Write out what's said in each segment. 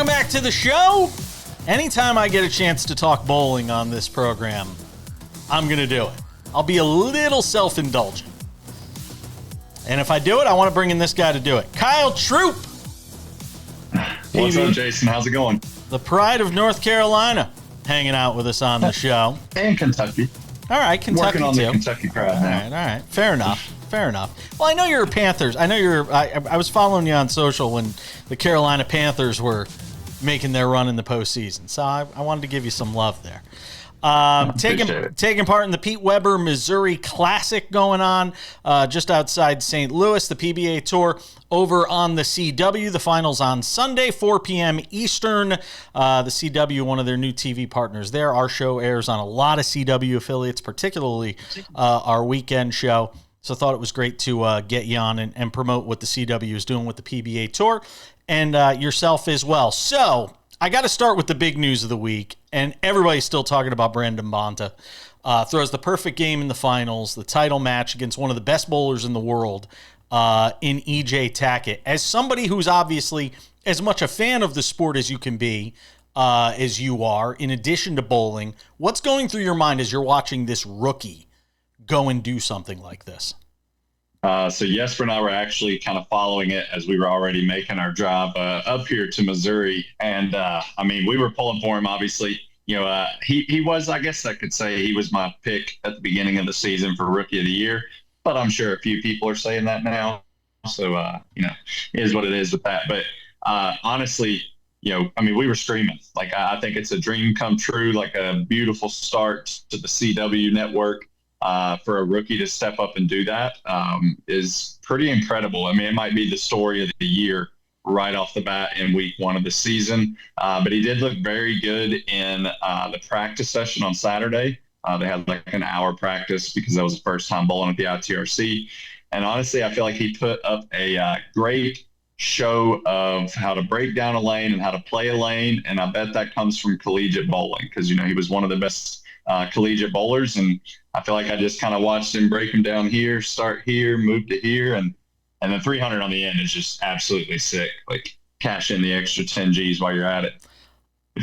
Welcome back to the show. Anytime I get a chance to talk bowling on this program, I'm going to do it. I'll be a little self-indulgent. And if I do it, I want to bring in this guy to do it. Kyle Troup. What's up, Jason? How's it going? The pride of North Carolina hanging out with us on the show. And Kentucky. All right, Kentucky working on too. The Kentucky crowd now. All right. Fair enough. Well, I know you're a Panthers. I know I was following you on social when the Carolina Panthers were making their run in the postseason. So I wanted to give you some love there. Taking part in the Pete Weber Missouri Classic going on just outside St. Louis, the PBA Tour over on the CW. The finals on Sunday, 4 p.m. Eastern. The CW, one of their new TV partners there. Our show airs on a lot of CW affiliates, particularly our weekend show. So I thought it was great to get you on and promote what the CW is doing with the PBA Tour and yourself as well. So I got to start with the big news of the week, and everybody's still talking about Brandon Bonta. Throws the perfect game in the finals, the title match against one of the best bowlers in the world in EJ Tackett. As somebody who's obviously as much a fan of the sport as you can be, as you are, in addition to bowling, what's going through your mind as you're watching this rookie go and do something like this? So Jesper and I were actually kind of following it as we were already making our drive up here to Missouri. And we were pulling for him, obviously. He was, I guess I could say he was my pick at the beginning of the season for Rookie of the Year. But I'm sure a few people are saying that now. So, it is what it is with that. But honestly, we were screaming. Like, I think it's a dream come true, like a beautiful start to the CW network. For a rookie to step up and do that is pretty incredible. It might be the story of the year right off the bat in week one of the season. But he did look very good in the practice session on Saturday. They had like an hour practice because that was the first time bowling at the ITRC. And honestly, I feel like he put up a great show of how to break down a lane and how to play a lane. And I bet that comes from collegiate bowling because, he was one of the best collegiate bowlers, and I feel like I just kind of watched him break him down here, start here, move to here, and the 300 on the end is just absolutely sick. Like, cash in the extra 10 G's while you're at it.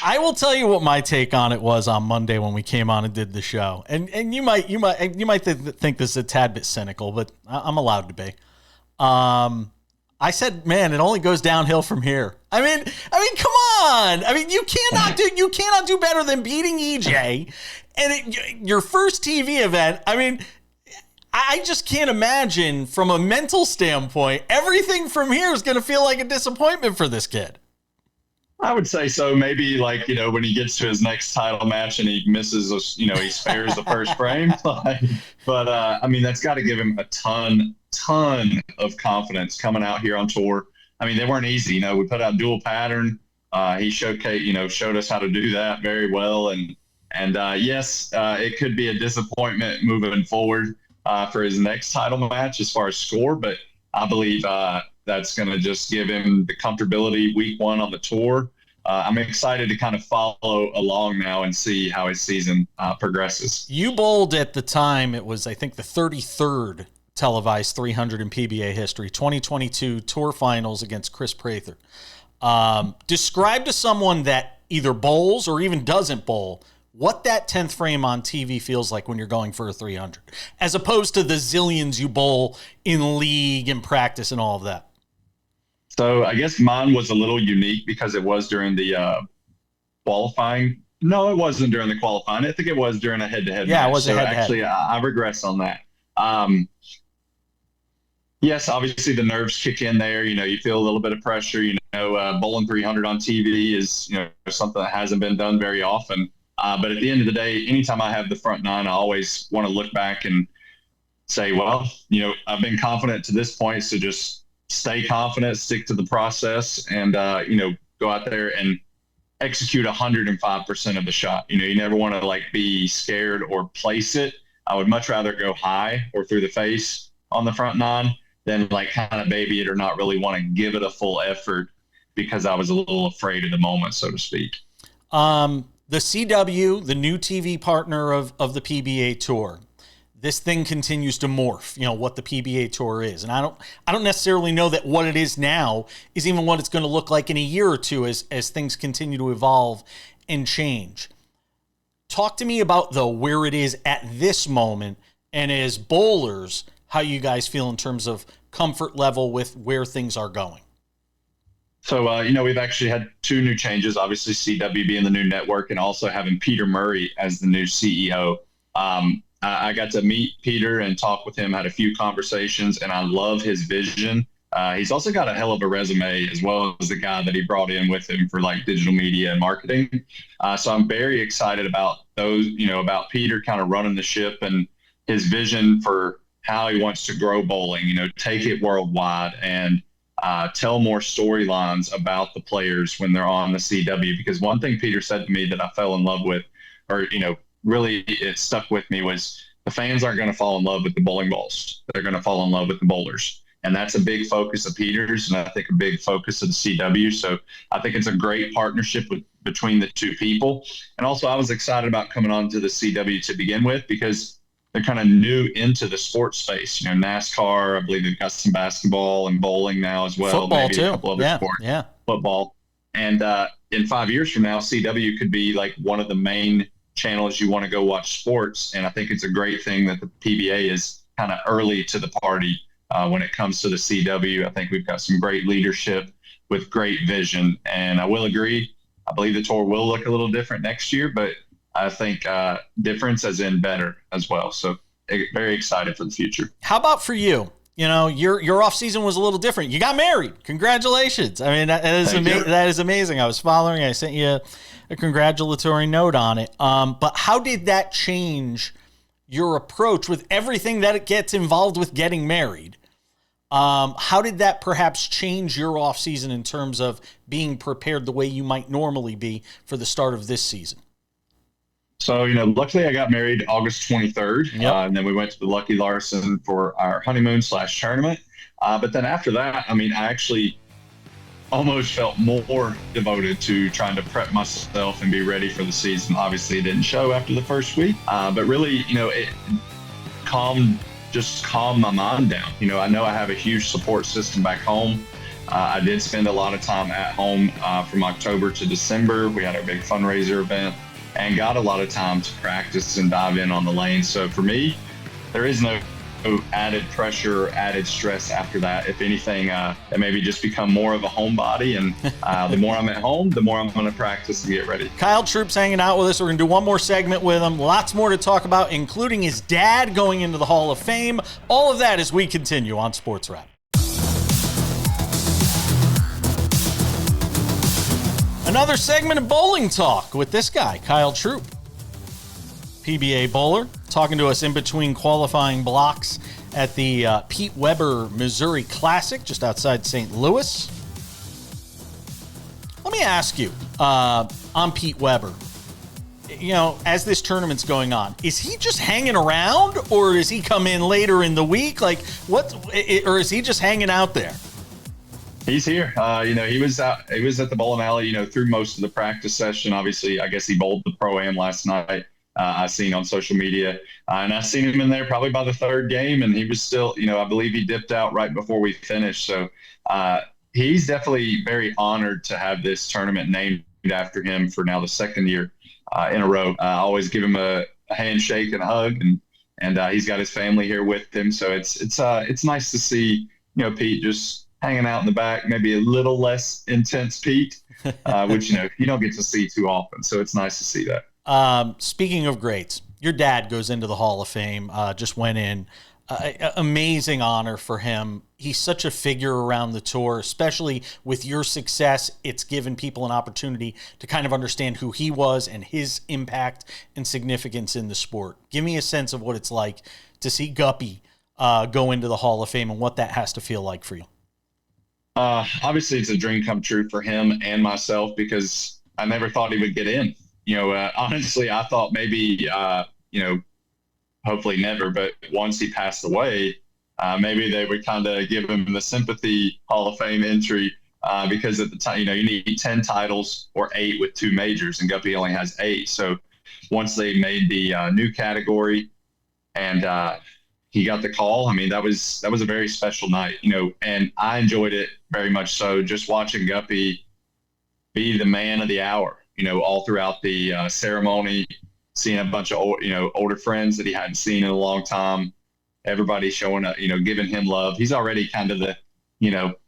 I will tell you what my take on it was on Monday when we came on and did the show, and you might think this is a tad bit cynical, but I'm allowed to be. I said, man, it only goes downhill from here. I mean, come on. You cannot do better than beating EJ. And your first TV event, I just can't imagine from a mental standpoint, everything from here is going to feel like a disappointment for this kid. I would say so. Maybe when he gets to his next title match and he misses, he spares the first frame. But that's got to give him a ton of confidence coming out here on tour. They weren't easy. We put out dual pattern. He showed us how to do that very well. And yes, it could be a disappointment moving forward for his next title match as far as score. But I believe that's going to just give him the comfortability week one on the tour. I'm excited to kind of follow along now and see how his season progresses. You bowled at the time. It was, I think, the 33rd televised 300 in PBA history, 2022 Tour Finals against Chris Prather. Describe to someone that either bowls or even doesn't bowl what that 10th frame on TV feels like when you're going for a 300, as opposed to the zillions you bowl in league and practice and all of that. So I guess mine was a little unique because it was during the qualifying. No, it wasn't during the qualifying. I think it was during a head-to-head match. It was a head-to-head. Actually, I regress on that. Yes, obviously the nerves kick in there. You feel a little bit of pressure. Bowling 300 on TV is, something that hasn't been done very often. But at the end of the day, anytime I have the front nine, I always want to look back and say, well, I've been confident to this point, so just stay confident, stick to the process, and, go out there and execute 105% of the shot. You never want to be scared or place it. I would much rather go high or through the face on the front nine than kind of baby it or not really want to give it a full effort because I was a little afraid of the moment, so to speak. The CW, the new TV partner of the PBA Tour, this thing continues to morph, what the PBA Tour is. And I don't necessarily know that what it is now is even what it's going to look like in a year or two as things continue to evolve and change. Talk to me about, though, where it is at this moment, and as bowlers, how you guys feel in terms of comfort level with where things are going. So, we've actually had two new changes, obviously CW being the new network and also having Peter Murray as the new CEO. I got to meet Peter and talk with him, had a few conversations, and I love his vision. He's also got a hell of a resume, as well as the guy that he brought in with him for like digital media and marketing. So I'm very excited about those, about Peter kind of running the ship and his vision for how he wants to grow bowling, take it worldwide and tell more storylines about the players when they're on the CW. Because one thing Peter said to me that I fell in love with, or, really it stuck with me, was the fans aren't going to fall in love with the bowling balls. They're going to fall in love with the bowlers. And that's a big focus of Peter's, and I think a big focus of the CW. So I think it's a great partnership between the two people. And also I was excited about coming on to the CW to begin with, because they're kind of new into the sports space. NASCAR, I believe they've got some basketball and bowling now as well. Football maybe too. A couple other sports. Yeah. Football. And in 5 years from now, CW could be like one of the main channels you want to go watch sports. And I think it's a great thing that the PBA is kind of early to the party when it comes to the CW. I think we've got some great leadership with great vision. And I will agree, I believe the tour will look a little different next year, but I think difference as in better as well. So very excited for the future. How about for you? Your off season was a little different. You got married. Congratulations. I mean, that is amazing. I was following. I sent you a congratulatory note on it. But how did that change your approach with everything that it gets involved with getting married? How did that perhaps change your off season in terms of being prepared the way you might normally be for the start of this season? So, luckily I got married August 23rd. Yep. And then we went to the Lucky Larson for our honeymoon / tournament. But then after that, I actually almost felt more devoted to trying to prep myself and be ready for the season. Obviously it didn't show after the first week, but really, it calmed my mind down. I know I have a huge support system back home. I did spend a lot of time at home from October to December. We had our big fundraiser event and got a lot of time to practice and dive in on the lane. So for me, there is no added pressure or added stress after that. If anything, it maybe just become more of a homebody. And the more I'm at home, the more I'm going to practice and get ready. Kyle Troup's hanging out with us. We're going to do one more segment with him. Lots more to talk about, including his dad going into the Hall of Fame. All of that as we continue on Sports Wrap. Another segment of bowling talk with this guy, Kyle Troup, PBA bowler, talking to us in between qualifying blocks at the Pete Weber Missouri Classic just outside St. Louis. Let me ask you, on Pete Weber, as this tournament's going on, is he just hanging around, or does he come in later in the week? Or is he just hanging out there? He's here. He was at the bowling alley, through most of the practice session. Obviously, I guess he bowled the Pro-Am last night. I seen on social media, and I seen him in there probably by the third game, and he was still, I believe he dipped out right before we finished. So he's definitely very honored to have this tournament named after him for now the second year in a row. I always give him a handshake and a hug, and he's got his family here with him. So it's nice to see, Pete just hanging out in the back, maybe a little less intense Pete, which, you don't get to see too often. So it's nice to see that. Speaking of greats, your dad goes into the Hall of Fame, just went in. Amazing honor for him. He's such a figure around the tour, especially with your success. It's given people an opportunity to kind of understand who he was and his impact and significance in the sport. Give me a sense of what it's like to see Guppy go into the Hall of Fame and what that has to feel like for you. Obviously, it's a dream come true for him and myself, because I never thought he would get in. Honestly, I thought maybe, hopefully never, but once he passed away, maybe they would kind of give him the sympathy Hall of Fame entry, because at the time, you need 10 titles or 8 with 2 majors, and Guppy only has 8. So once they made the new category, and he got the call. I mean, that was a very special night, and I enjoyed it very much so. Just watching Guppy be the man of the hour, all throughout the ceremony, seeing a bunch of older friends that he hadn't seen in a long time. Everybody showing up, giving him love. He's already kind of the,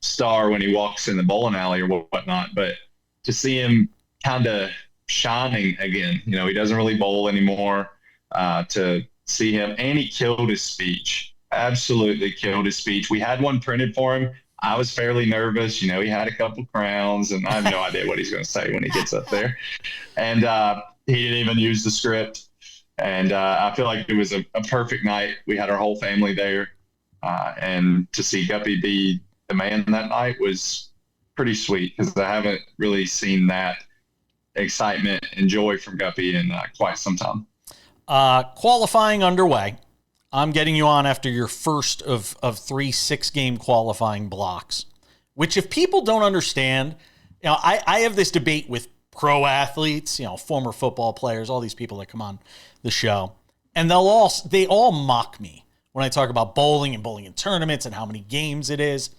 star when he walks in the bowling alley or whatnot. But to see him kind of shining again, he doesn't really bowl anymore. To see him, and he killed his speech. Absolutely killed his speech. We had one printed for him. I was fairly nervous. He had a couple crowns, and I have no idea what he's going to say when he gets up there. And he didn't even use the script. And I feel like it was a perfect night. We had our whole family there. And to see Guppy be the man that night was pretty sweet, because I haven't really seen that excitement and joy from Guppy in quite some time. Qualifying underway. I'm getting you on after your first of 3 6-game qualifying blocks, which, if people don't understand, I have this debate with pro athletes, former football players, all these people that come on the show, and they all mock me when I talk about bowling and bowling in tournaments and how many games it is.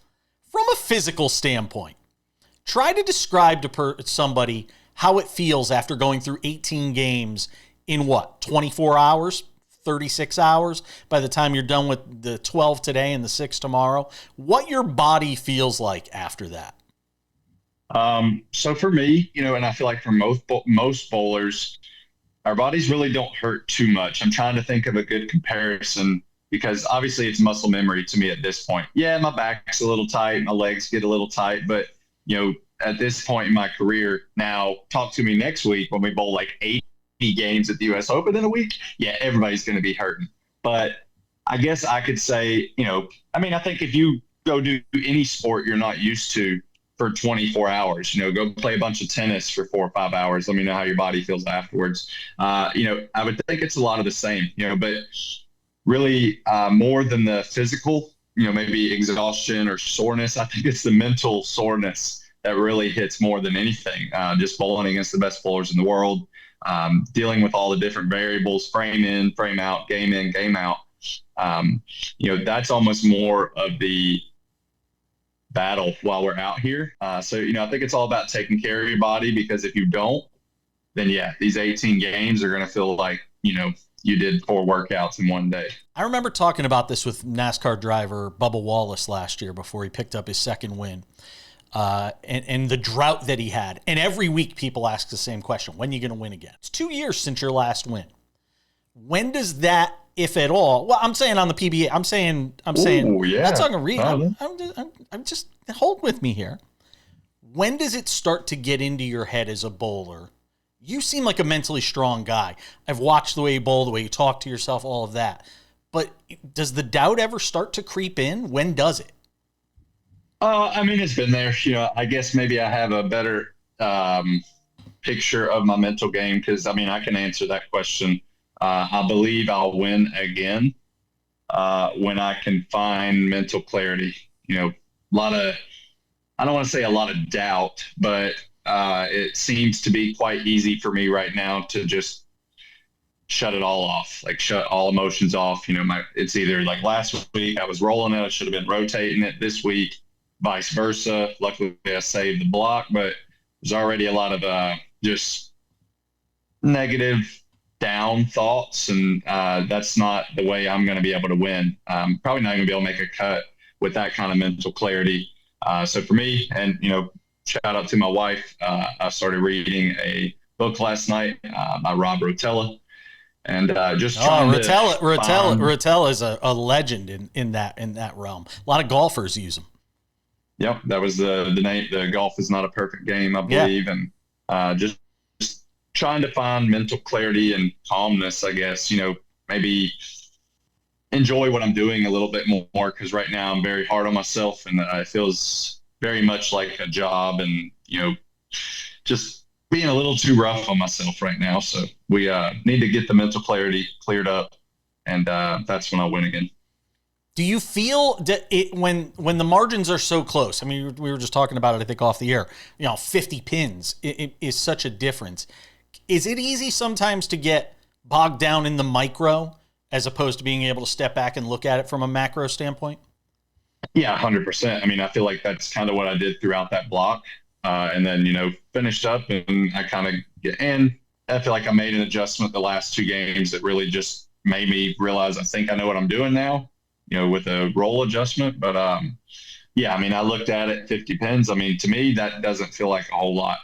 From a physical standpoint, try to describe to somebody how it feels after going through 18 games in 24 hours, 36 hours by the time you're done with the 12 today and the 6 tomorrow, what your body feels like after that. So for me, and I feel like for most bowlers, our bodies really don't hurt too much. I'm trying to think of a good comparison, because obviously it's muscle memory to me at this point. Yeah, my back's a little tight, my legs get a little tight, but at this point in my career, now talk to me next week when we bowl like 80 games at the US Open in a week. Yeah, everybody's going to be hurting. But I guess I could say, I think if you go do any sport you're not used to for 24 hours, go play a bunch of tennis for 4 or 5 hours. Let me know how your body feels afterwards. I would think it's a lot of the same, but really more than the physical, maybe exhaustion or soreness. I think it's the mental soreness that really hits more than anything. Just bowling against the best bowlers in the world, dealing with all the different variables, frame in, frame out, game in, game out. That's almost more of the battle while we're out here. So I think it's all about taking care of your body, because if you don't, then these 18 games are going to feel like, you did 4 workouts in one day. I remember talking about this with NASCAR driver Bubba Wallace last year before he picked up his second win. And the drought that he had. And every week people ask the same question: when are you going to win again? It's 2 years since your last win. When does that, if at all, well, I'm saying on the PBA, I'm saying, yeah. I'm not talking read. I'm just hold with me here. When does it start to get into your head as a bowler? You seem like a mentally strong guy. I've watched the way you bowl, the way you talk to yourself, all of that. But does the doubt ever start to creep in? When does it? It's been there. I guess maybe I have a better picture of my mental game, because, I can answer that question. I believe I'll win again when I can find mental clarity. I don't want to say a lot of doubt, but it seems to be quite easy for me right now to just shut it all off, like shut all emotions off. It's either like last week I was rolling it, I should have been rotating it this week, vice versa. Luckily I saved the block, but there's already a lot of just negative down thoughts, and that's not the way I'm going to be able to win. Probably not going to be able to make a cut with that kind of mental clarity. So for me, and shout out to my wife, I started reading a book last night by Rob Rotella, and just Rotella is a legend in that realm. A lot of golfers use him. Yep, that was the name. The Golf Is Not a Perfect Game, I believe, and just trying to find mental clarity and calmness, I guess. Maybe enjoy what I'm doing a little bit more, because right now I'm very hard on myself, and it feels very much like a job, and just being a little too rough on myself right now. So we need to get the mental clarity cleared up, and that's when I'll win again. Do you feel that when the margins are so close? We were just talking about it, I think, off the air. 50 pins is such a difference. Is it easy sometimes to get bogged down in the micro as opposed to being able to step back and look at it from a macro standpoint? Yeah, 100%. I mean, I feel like that's kind of what I did throughout that block. And then, finished up and I feel like I made an adjustment the last 2 games that really just made me realize I think I know what I'm doing now, with a roll adjustment. But yeah, I mean, I looked at it 50 pins. I mean, to me, that doesn't feel like a whole lot.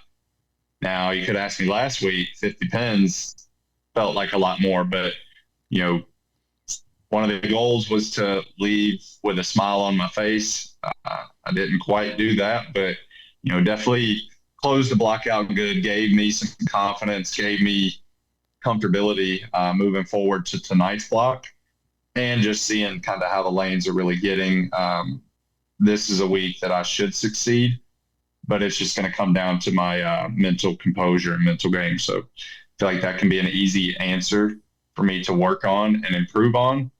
Now, you could ask me last week, 50 pins felt like a lot more, but, one of the goals was to leave with a smile on my face. I didn't quite do that, but, definitely closed the block out good, gave me some confidence, gave me comfortability moving forward to tonight's block, and just seeing kind of how the lanes are really getting. This is a week that I should succeed, but it's just going to come down to my mental composure and mental game. So I feel like that can be an easy answer for me to work on and improve on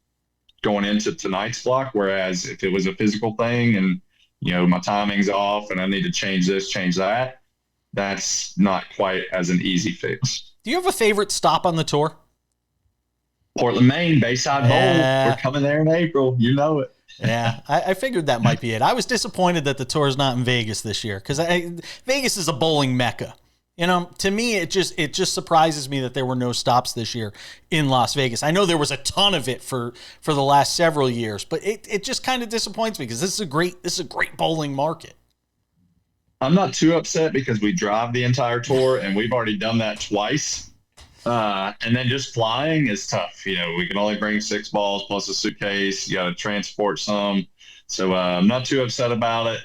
going into tonight's block. Whereas if it was a physical thing and, my timing's off and I need to change this, change that, that's not quite as an easy fix. Do you have a favorite stop on the tour? Portland, Maine, Bayside Bowl. We're coming there in April. You know it. Yeah, I figured that might be it. I was disappointed that the tour is not in Vegas this year because Vegas is a bowling mecca. To me, it just surprises me that there were no stops this year in Las Vegas. I know there was a ton of it for the last several years, but it just kind of disappoints me because this is a great bowling market. I'm not too upset because we drive the entire tour and we've already done that twice. And then just flying is tough. We can only bring 6 balls plus a suitcase. You got to transport some. So I'm not too upset about it.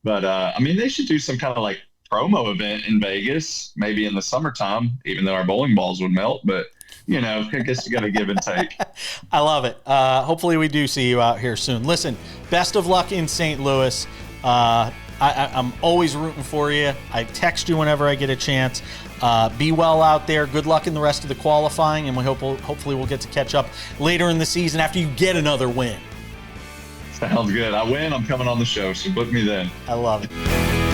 But, I mean, they should do some kind of like promo event in Vegas, maybe in the summertime, even though our bowling balls would melt. But, I guess you got to give and take. I love it. Hopefully we do see you out here soon. Listen, best of luck in St. Louis. I'm always rooting for you. I text you whenever I get a chance. Be well out there. Good luck in the rest of the qualifying, and hopefully we'll get to catch up later in the season after you get another win. Sounds good. I win, I'm coming on the show, so book me then. I love it.